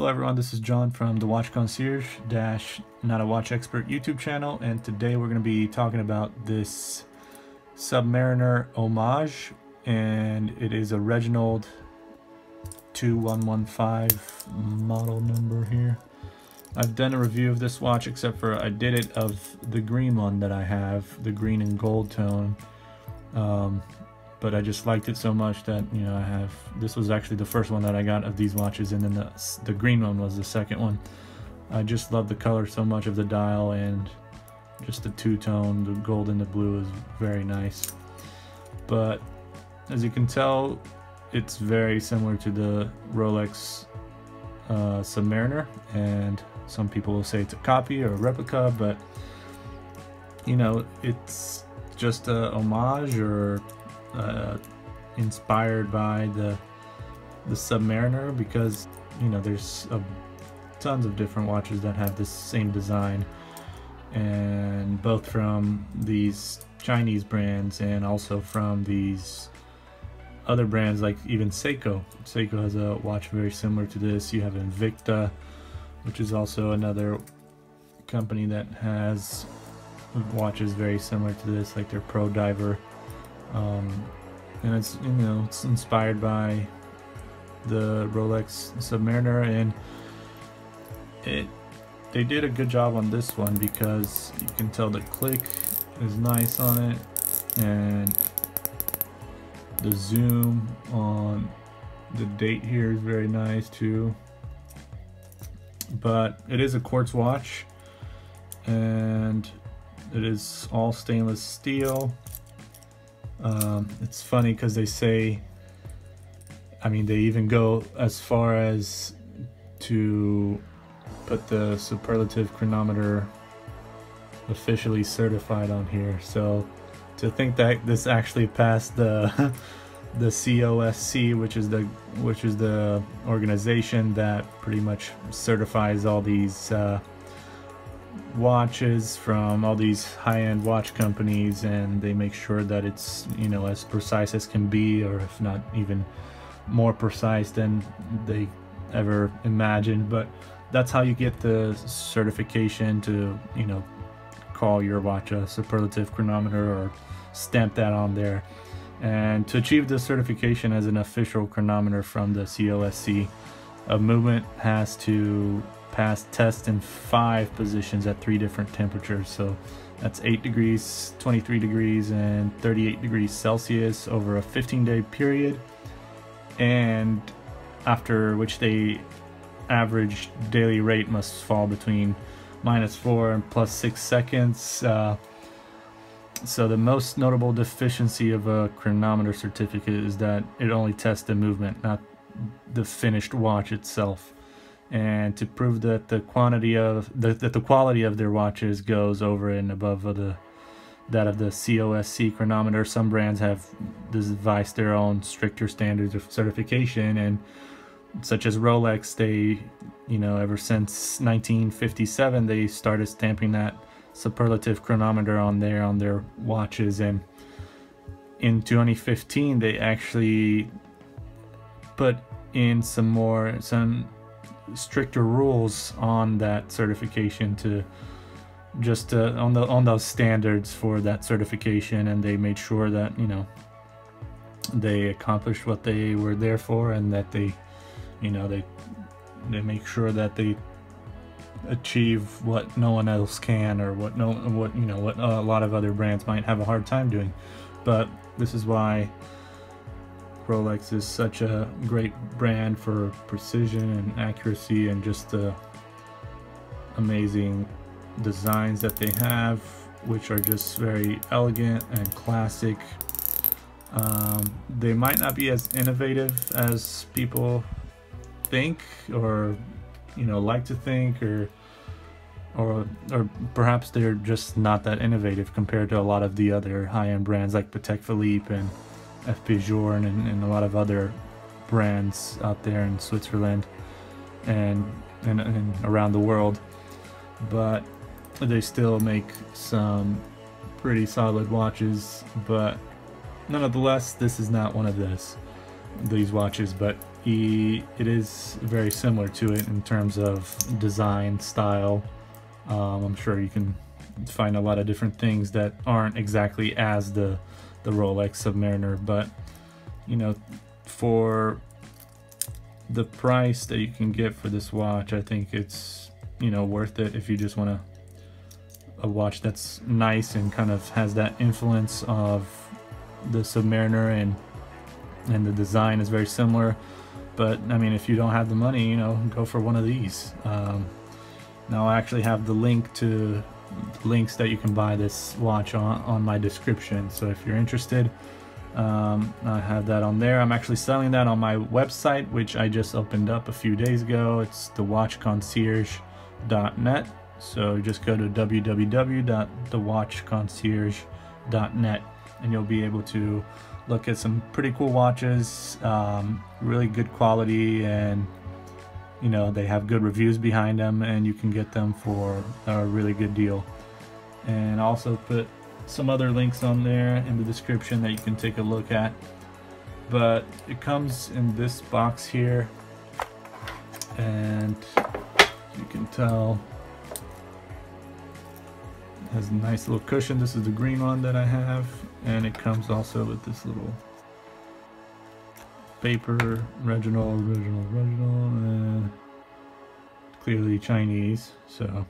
Hello everyone, this is John from the Watch Concierge Not a Watch Expert YouTube channel, and today we're going to be talking about this Submariner Homage, and it is a Reginald 2115 model number here. I've done a review of this watch, except for I did it of the green one that I have, the green and gold tone. But I just liked it so much that, you know, this was actually the first one that I got of these watches, and then the green one was the second one. I just love the color so much of the dial, and just the two-tone, the gold and the blue is very nice. But as you can tell, it's very similar to the Rolex Submariner, and some people will say it's a copy or a replica, but you know, it's just a homage or inspired by the Submariner, because you know there's tons of different watches that have this same design, and both from these Chinese brands and also from these other brands like even Seiko. Seiko has a watch very similar to this. You have Invicta, which is also another company that has watches very similar to this, like their Pro Diver. And it's, you know, it's inspired by the Rolex Submariner, and they did a good job on this one because you can tell the click is nice on it, and the zoom on the date here is very nice too. But it is a quartz watch, and it is all stainless steel. It's funny because they say, I mean, they even go as far as to put the Superlative Chronometer officially certified on here. So to think that this actually passed the the COSC, which is the organization that pretty much certifies all these watches from all these high-end watch companies, and they make sure that it's, you know, as precise as can be, or if not even more precise than they ever imagined. But that's how you get the certification to, you know, call your watch a Superlative Chronometer or stamp that on there. And to achieve the certification as an official chronometer from the COSC, a movement has to pass tests in 5 positions at 3 different temperatures. So that's 8 degrees, 23 degrees, and 38 degrees Celsius over a 15-day period, and after which the average daily rate must fall between -4 and +6 seconds. So the most notable deficiency of a chronometer certificate is that it only tests the movement, not the finished watch itself. And to prove that the quality of their watches goes over and above that of the COSC chronometer, some brands have devised their own stricter standards of certification, and such as Rolex, they, you know, ever since 1957 they started stamping that Superlative Chronometer on their watches, and in 2015 they actually put in some stricter rules on that certification, to just on those standards for that certification, and they made sure that, you know, they accomplished what they were there for, and that they, you know, they make sure that they achieve what no one else can, or what a lot of other brands might have a hard time doing. But this is why Rolex is such a great brand for precision and accuracy, and just the amazing designs that they have, which are just very elegant and classic. They might not be as innovative as people think, or, you know, like to think, or perhaps they're just not that innovative compared to a lot of the other high-end brands like Patek Philippe and FP Journe and a lot of other brands out there in Switzerland and around the world. But they still make some pretty solid watches. But nonetheless, this is not one of these watches, but it is very similar to it in terms of design style. I'm sure you can find a lot of different things that aren't exactly as the Rolex Submariner, but you know, for the price that you can get for this watch, I think it's, you know, worth it if you just want a watch that's nice and kind of has that influence of the Submariner, and the design is very similar. But I mean, if you don't have the money, you know, go for one of these. Now I actually have the link to links that you can buy this watch on my description, so if you're interested, I have that on there. I'm actually selling that on my website, which I just opened up a few days ago. It's thewatchconcierge.net, so just go to www.thewatchconcierge.net and you'll be able to look at some pretty cool watches, really good quality, and you know, they have good reviews behind them, and you can get them for a really good deal. And I'll also put some other links on there in the description that you can take a look at. But it comes in this box here, and you can tell it has a nice little cushion. This is the green one that I have, and it comes also with this little paper, Reginald, clearly Chinese, so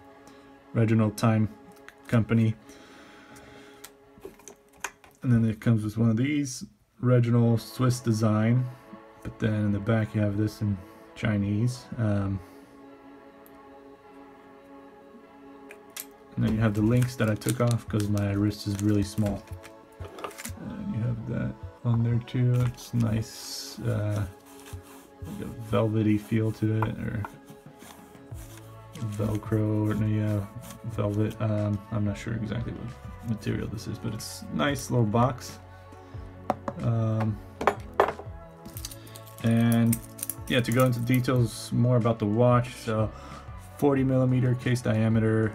Reginald Time Company. And then it comes with one of these, Reginald Swiss design, but then in the back you have this in Chinese. And then you have the links that I took off because my wrist is really small. And you have that on there too. It's nice, like a velvety feel to it, or Velcro, or no, yeah, velvet. I'm not sure exactly what material this is, but it's a nice little box. And yeah, to go into details more about the watch, so 40mm case diameter,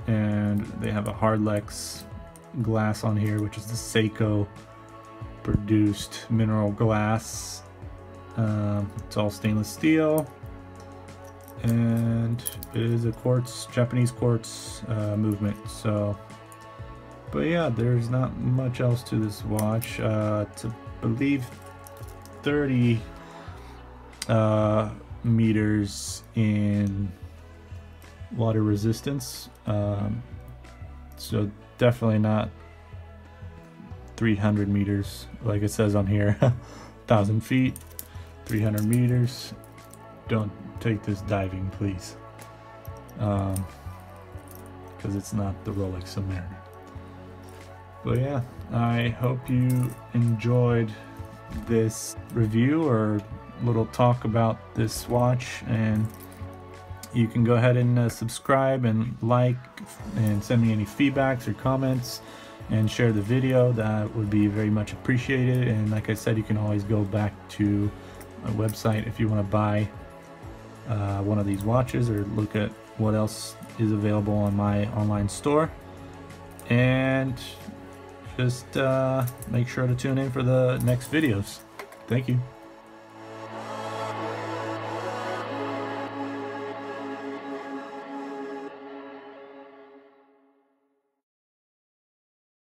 and they have a Hardlex glass on here, which is the Seiko produced mineral glass. It's all stainless steel, and it is a quartz, Japanese quartz movement. So, but yeah, there's not much else to this watch. It's, I believe, 30 meters in water resistance, so definitely not 300 meters like it says on here. 1,000 feet, 300 meters. Don't take this diving, please, because it's not the Rolex Submariner. But yeah, I hope you enjoyed this review or little talk about this watch, and you can go ahead and subscribe and like and send me any feedbacks or comments and share the video. That would be very much appreciated. And like I said, you can always go back to my website if you want to buy one of these watches or look at what else is available on my online store. And just make sure to tune in for the next videos. Thank you.